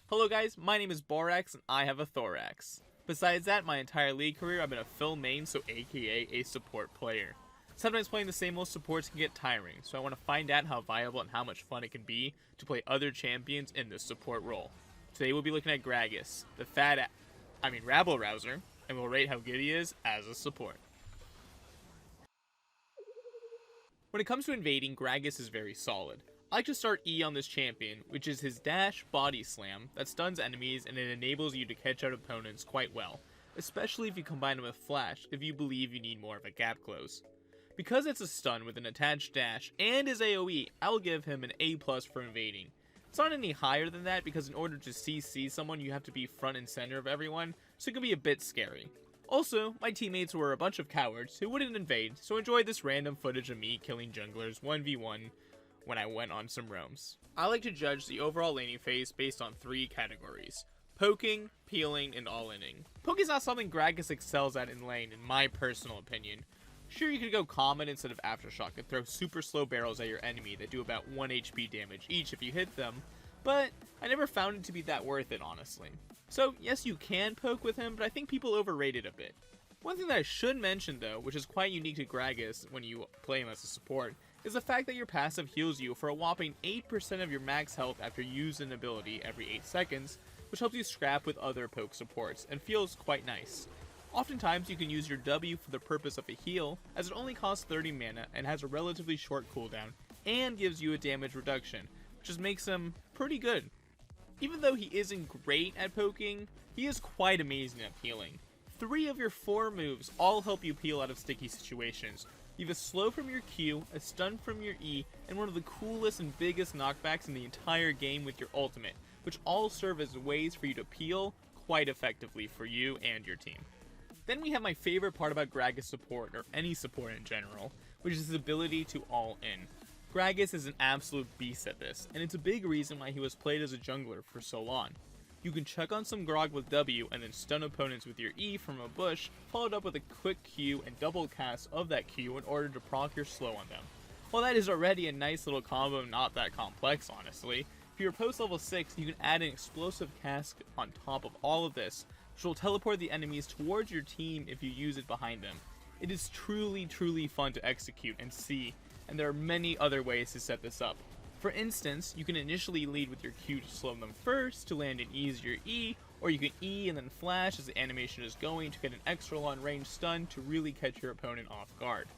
Hello guys, my name is Borax and I have a thorax. Besides that, my entire league career I've been a fill main, so aka a support player. Sometimes playing the same old supports can get tiring, so I want to find out how viable and how much fun it can be to play other champions in this support role. Today we'll be looking at Gragas, the rabble rouser, and we'll rate how good he is as a support. When it comes to invading, Gragas is very solid. I like to start E on this champion, which is his dash body slam that stuns enemies and it enables you to catch out opponents quite well, especially if you combine him with flash if you believe you need more of a gap close. Because it's a stun with an attached dash and his AoE, I'll give him an A+ for invading. It's not any higher than that because in order to CC someone you have to be front and center of everyone, so it can be a bit scary. Also, my teammates were a bunch of cowards who wouldn't invade, so enjoy this random footage of me killing junglers 1v1 when I went on some roams. I like to judge the overall laning phase based on 3 categories: poking, peeling, and all-inning. Poking is not something Gragas excels at in lane, in my personal opinion. Sure, you could go common instead of aftershock and throw super slow barrels at your enemy that do about 1 HP damage each if you hit them, but I never found it to be that worth it, honestly. So yes, you can poke with him, but I think people overrate it a bit. One thing that I should mention though, which is quite unique to Gragas when you play him as a support, is the fact that your passive heals you for a whopping 8% of your max health after you use an ability every 8 seconds, which helps you scrap with other poke supports and feels quite nice. Oftentimes you can use your W for the purpose of a heal, as it only costs 30 mana and has a relatively short cooldown, and gives you a damage reduction, which just makes him pretty good. Even though he isn't great at poking, he is quite amazing at peeling. 3 of your 4 moves all help you peel out of sticky situations. You have a slow from your Q, a stun from your E, and one of the coolest and biggest knockbacks in the entire game with your ultimate, which all serve as ways for you to peel quite effectively for you and your team. Then we have my favorite part about Gragas support, or any support in general, which is his ability to all-in. Gragas is an absolute beast at this, and it's a big reason why he was played as a jungler for so long. You can chuck on some grog with W and then stun opponents with your E from a bush, followed up with a quick Q and double cast of that Q in order to proc your slow on them. While that is already a nice little combo, not that complex honestly, if you're post level 6 you can add an explosive cast on top of all of this, which will teleport the enemies towards your team if you use it behind them. It is truly fun to execute and see, and there are many other ways to set this up. For instance, you can initially lead with your Q to slow them first to land an easier E, or you can E and then flash as the animation is going to get an extra long range stun to really catch your opponent off guard.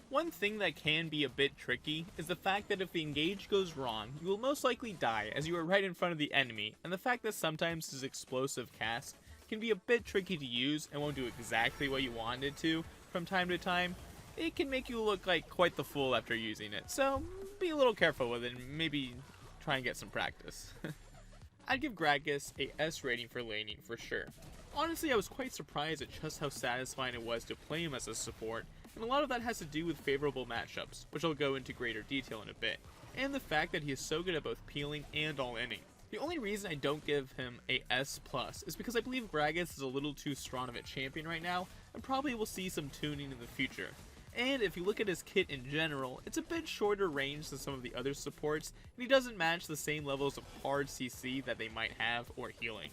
One thing that can be a bit tricky is the fact that if the engage goes wrong, you will most likely die as you are right in front of the enemy, and the fact that sometimes his explosive cast can be a bit tricky to use and won't do exactly what you want it to from time to time. It can make you look like quite the fool after using it, so be a little careful with it and maybe try and get some practice. I'd give Gragas a S rating for laning for sure. Honestly, I was quite surprised at just how satisfying it was to play him as a support, and a lot of that has to do with favorable matchups, which I'll go into greater detail in a bit, and the fact that he is so good at both peeling and all-inning. The only reason I don't give him a S+ is because I believe Gragas is a little too strong of a champion right now, and probably will see some tuning in the future. And if you look at his kit in general, it's a bit shorter range than some of the other supports, and he doesn't match the same levels of hard CC that they might have or healing.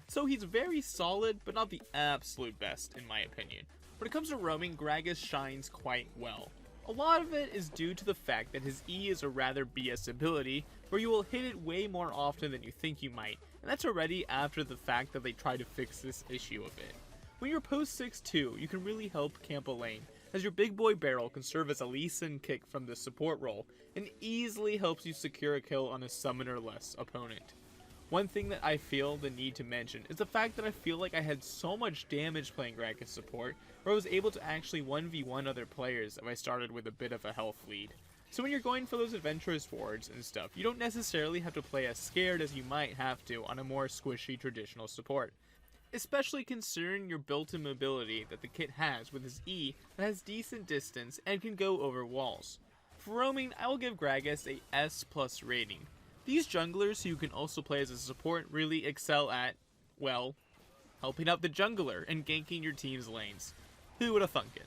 So he's very solid, but not the absolute best in my opinion. When it comes to roaming, Gragas shines quite well. A lot of it is due to the fact that his E is a rather BS ability, where you will hit it way more often than you think you might, and that's already after the fact that they try to fix this issue a bit. When you're post 6-2, you can really help camp a lane, as your big boy barrel can serve as a Lee Sin kick from the support role, and easily helps you secure a kill on a summoner-less opponent. One thing that I feel the need to mention is the fact that I feel like I had so much damage playing Gragas support, where I was able to actually 1v1 other players if I started with a bit of a health lead. So when you're going for those adventurous wards and stuff, you don't necessarily have to play as scared as you might have to on a more squishy traditional support. Especially considering your built-in mobility that the kit has with his E that has decent distance and can go over walls. For roaming, I will give Gragas a S+ rating. These junglers who you can also play as a support really excel at, well, helping out the jungler and ganking your team's lanes. Who would have thunk it?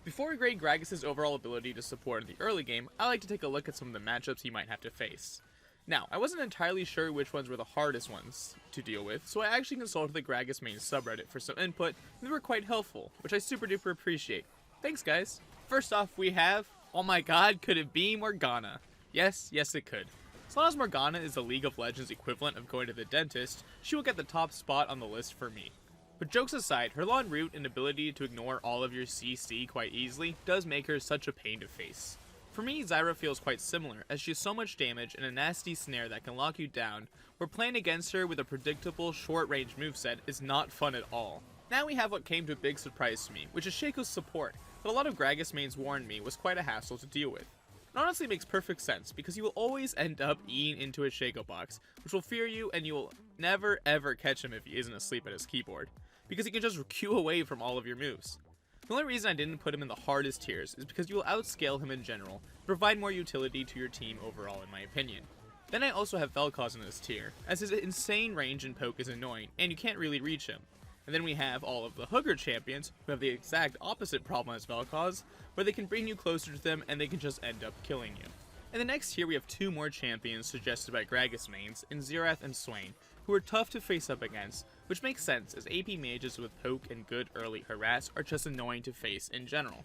Before we grade Gragas' overall ability to support in the early game, I like to take a look at some of the matchups he might have to face. Now, I wasn't entirely sure which ones were the hardest ones to deal with, so I actually consulted the Gragas main subreddit for some input, and they were quite helpful, which I super duper appreciate. Thanks guys! First off we have, oh my god, could it be Morgana? Yes, it could. As long as Morgana is the League of Legends equivalent of going to the dentist, she will get the top spot on the list for me. But jokes aside, her long route and ability to ignore all of your CC quite easily does make her such a pain to face. For me, Zyra feels quite similar, as she has so much damage and a nasty snare that can lock you down, where playing against her with a predictable short-range moveset is not fun at all. Now we have what came to a big surprise to me, which is Shaco's support, that a lot of Gragas mains warned me was quite a hassle to deal with. It honestly makes perfect sense, because you will always end up eating into a Shaco box, which will fear you and you will never ever catch him if he isn't asleep at his keyboard, because he can just queue away from all of your moves. The only reason I didn't put him in the hardest tiers is because you will outscale him in general, and provide more utility to your team overall in my opinion. Then I also have Vel'Koz in this tier, as his insane range and poke is annoying, and you can't really reach him. And then we have all of the hooker champions, who have the exact opposite problem as Vel'Koz, where they can bring you closer to them and they can just end up killing you. In the next tier we have two more champions suggested by Gragas mains, in Xerath and Swain, who are tough to face up against, which makes sense as AP mages with poke and good early harass are just annoying to face in general.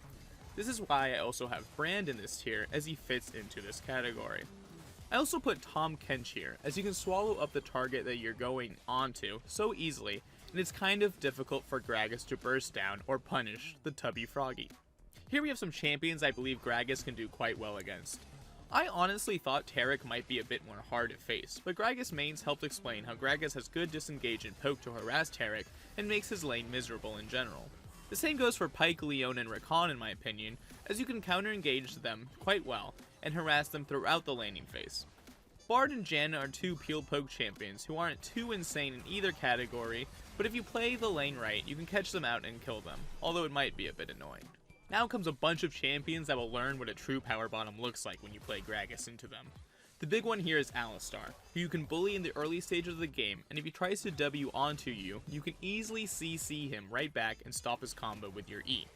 This is why I also have Brand in this tier, as he fits into this category. I also put Tahm Kench here, as you can swallow up the target that you're going onto so easily, and it's kind of difficult for Gragas to burst down or punish the Tubby Froggy. Here we have some champions I believe Gragas can do quite well against. I honestly thought Taric might be a bit more hard to face, but Gragas mains helped explain how Gragas has good disengage and poke to harass Taric and makes his lane miserable in general. The same goes for Pyke, Leon, and Rakan in my opinion, as you can counter-engage them quite well and harass them throughout the laning phase. Bard and Janna are two peel poke champions who aren't too insane in either category, but if you play the lane right, you can catch them out and kill them, although it might be a bit annoying. Now comes a bunch of champions that will learn what a true power bottom looks like when you play Gragas into them. The big one here is Alistar, who you can bully in the early stages of the game, and if he tries to W onto you, you can easily CC him right back and stop his combo with your E.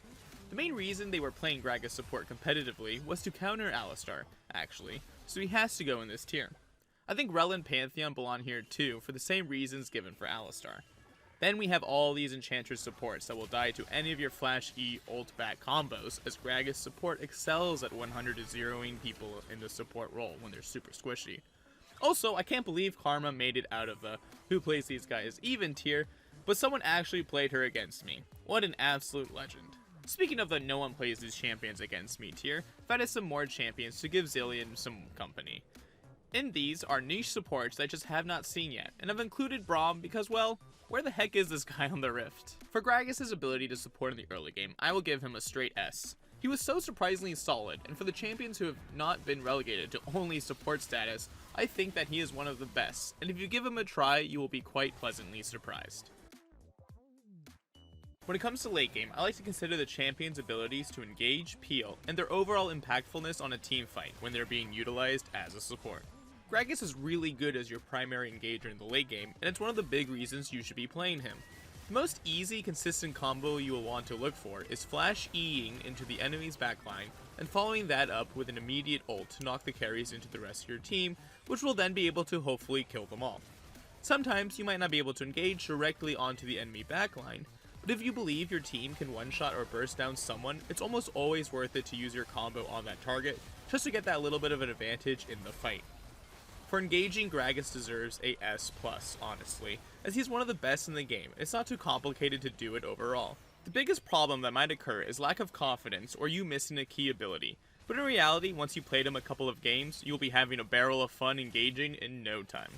The main reason they were playing Gragas support competitively was to counter Alistar, actually, so he has to go in this tier. I think Rell and Pantheon belong here too, for the same reasons given for Alistar. Then we have all these Enchantress supports that will die to any of your Flash E ult back combos, as Gragas support excels at 100 to zeroing people in the support role when they're super squishy. Also, I can't believe Karma made it out of the who plays these guys even tier, but someone actually played her against me. What an absolute legend. Speaking of the no one plays these champions against me tier, I've added some more champions to give Zilean some company. In these are niche supports that I just have not seen yet, and I've included Braum because, well, where the heck is this guy on the Rift? For Gragas' ability to support in the early game, I will give him a straight S. He was so surprisingly solid, and for the champions who have not been relegated to only support status, I think that he is one of the best, and if you give him a try, you will be quite pleasantly surprised. When it comes to late game, I like to consider the champions' abilities to engage, peel, and their overall impactfulness on a team fight when they're being utilized as a support. Gragas is really good as your primary engager in the late game, and it's one of the big reasons you should be playing him. The most easy, consistent combo you will want to look for is Flash E-ing into the enemy's backline, and following that up with an immediate ult to knock the carries into the rest of your team, which will then be able to hopefully kill them all. Sometimes you might not be able to engage directly onto the enemy backline, but if you believe your team can one-shot or burst down someone, it's almost always worth it to use your combo on that target, just to get that little bit of an advantage in the fight. For engaging, Gragas deserves a S+, honestly, as he's one of the best in the game. It's not too complicated to do it overall. The biggest problem that might occur is lack of confidence or you missing a key ability, but in reality, once you played him a couple of games, you'll be having a barrel of fun engaging in no time.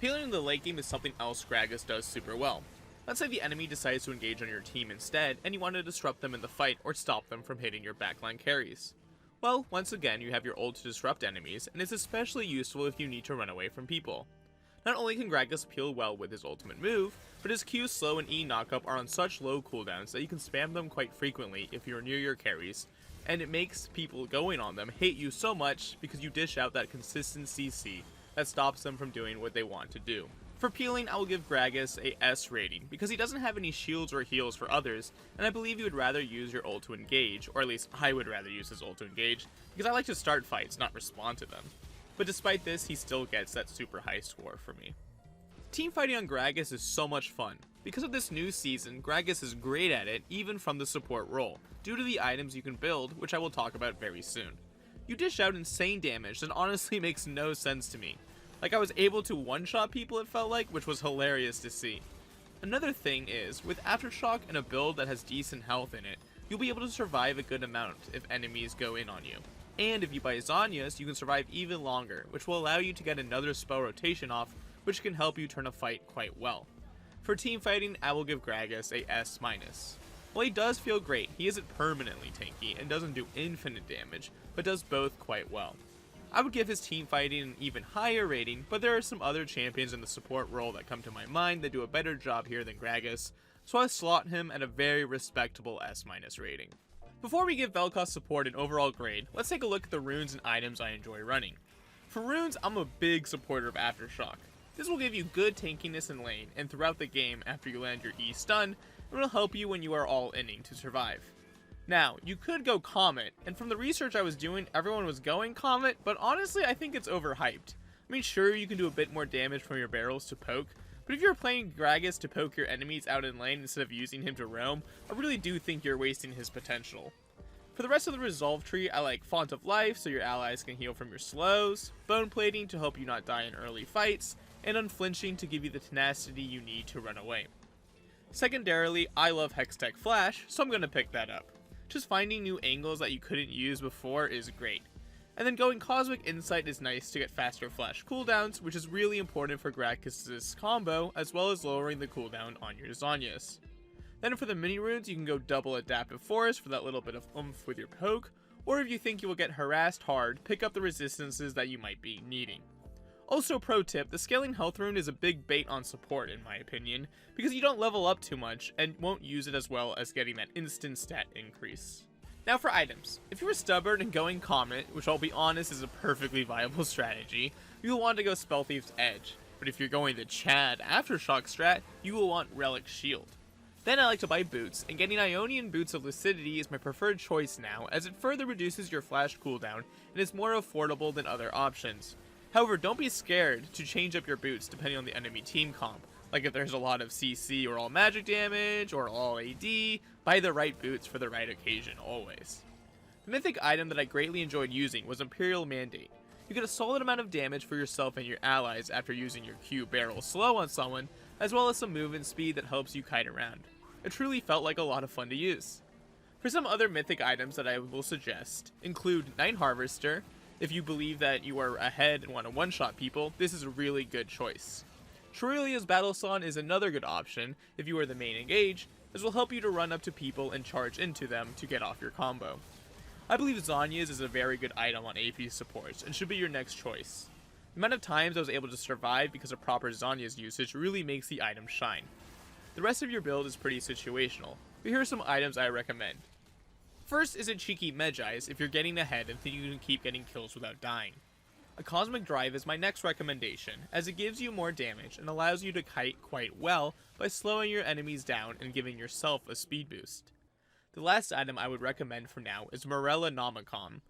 Peeling in the late game is something else Gragas does super well. Let's say the enemy decides to engage on your team instead, and you want to disrupt them in the fight or stop them from hitting your backline carries. Well, once again, you have your ult to disrupt enemies, and it's especially useful if you need to run away from people. Not only can Gragas peel well with his ultimate move, but his Q slow and E knockup are on such low cooldowns that you can spam them quite frequently if you're near your carries, and it makes people going on them hate you so much because you dish out that consistent CC that stops them from doing what they want to do. For peeling, I will give Gragas a S rating, because he doesn't have any shields or heals for others, and I believe you would rather use your ult to engage, or at least I would rather use his ult to engage, because I like to start fights, not respond to them. but despite this, he still gets that super high score for me. Team fighting on Gragas is so much fun. Because of this new season, Gragas is great at it even from the support role, due to the items you can build, which I will talk about very soon. You dish out insane damage that honestly makes no sense to me. Like, I was able to one-shot people, it felt like, which was hilarious to see. Another thing is, with Aftershock and a build that has decent health in it, you'll be able to survive a good amount if enemies go in on you. And if you buy Zhonya's, you can survive even longer, which will allow you to get another spell rotation off, which can help you turn a fight quite well. For team fighting, I will give Gragas a S-. While he does feel great, he isn't permanently tanky and doesn't do infinite damage, but does both quite well. I would give his team fighting an even higher rating, but there are some other champions in the support role that come to my mind that do a better job here than Gragas, so I slot him at a very respectable S- rating. Before we give Vel'Koz support an overall grade, let's take a look at the runes and items I enjoy running. For runes, I'm a big supporter of Aftershock. This will give you good tankiness in lane, and throughout the game after you land your E stun, it will help you when you are all inning to survive. Now, you could go Comet, and from the research I was doing, everyone was going Comet, but honestly I think it's overhyped. I mean, sure, you can do a bit more damage from your barrels to poke, but if you're playing Gragas to poke your enemies out in lane instead of using him to roam, I really do think you're wasting his potential. For the rest of the resolve tree, I like Font of Life so your allies can heal from your slows, Bone Plating to help you not die in early fights, and Unflinching to give you the tenacity you need to run away. Secondarily, I love Hextech Flash, so I'm going to pick that up. Just finding new angles that you couldn't use before is great. And then going Cosmic Insight is nice to get faster flash cooldowns, which is really important for Gragas' combo, as well as lowering the cooldown on your Zhonya's. Then for the mini runes, you can go double Adaptive Force for that little bit of oomph with your poke, or if you think you will get harassed hard, pick up the resistances that you might be needing. Also, pro tip, the Scaling Health rune is a big bait on support in my opinion, because you don't level up too much and won't use it as well as getting that instant stat increase. Now for items. If you were stubborn and going Comet, which I'll be honest is a perfectly viable strategy, you will want to go Spell Thief's Edge, but if you're going the Chad Aftershock strat, you will want Relic Shield. Then I like to buy boots, and getting Ionian Boots of Lucidity is my preferred choice now, as it further reduces your flash cooldown and is more affordable than other options. However, don't be scared to change up your boots depending on the enemy team comp, like if there's a lot of CC or all magic damage or all AD, buy the right boots for the right occasion always. The mythic item that I greatly enjoyed using was Imperial Mandate. You get a solid amount of damage for yourself and your allies after using your Q barrel slow on someone, as well as some movement speed that helps you kite around. It truly felt like a lot of fun to use. For some other mythic items that I will suggest include Night Harvester. If you believe that you are ahead and want to one-shot people, this is a really good choice. Shurelia's Battle Song is another good option if you are the main engage, as will help you to run up to people and charge into them to get off your combo. I believe Zhonya's is a very good item on AP supports and should be your next choice. The amount of times I was able to survive because of proper Zhonya's usage really makes the item shine. The rest of your build is pretty situational, but here are some items I recommend. First is a cheeky Medjai's if you're getting ahead and think you can keep getting kills without dying. A Cosmic Drive is my next recommendation, as it gives you more damage and allows you to kite quite well by slowing your enemies down and giving yourself a speed boost. The last item I would recommend for now is Morella Nomicon.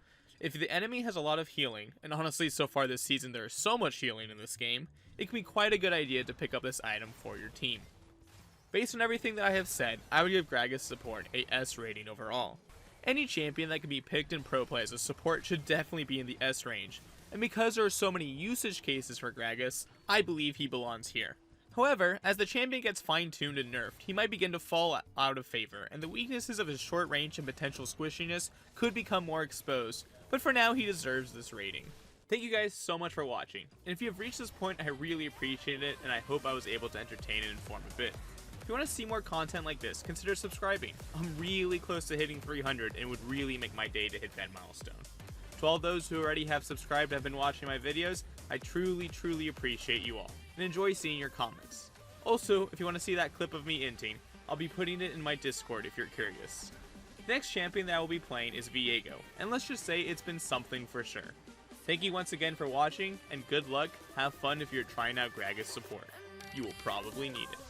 If the enemy has a lot of healing, and honestly so far this season there is so much healing in this game, it can be quite a good idea to pick up this item for your team. Based on everything that I have said, I would give Gragas Support a S rating overall. Any champion that can be picked in pro play as a support should definitely be in the S range, and because there are so many usage cases for Gragas, I believe he belongs here. However, as the champion gets fine-tuned and nerfed, he might begin to fall out of favor, and the weaknesses of his short range and potential squishiness could become more exposed, but for now he deserves this rating. Thank you guys so much for watching, and if you have reached this point I really appreciate it, and I hope I was able to entertain and inform a bit. If you want to see more content like this, consider subscribing. I'm really close to hitting 300 and it would really make my day to hit that milestone. To all those who already have subscribed and have been watching my videos, I truly appreciate you all, and enjoy seeing your comments. Also, if you want to see that clip of me inting, I'll be putting it in my Discord if you're curious. The next champion that I will be playing is Viego, and let's just say it's been something for sure. Thank you once again for watching, and good luck, have fun if you're trying out Gragas support. You will probably need it.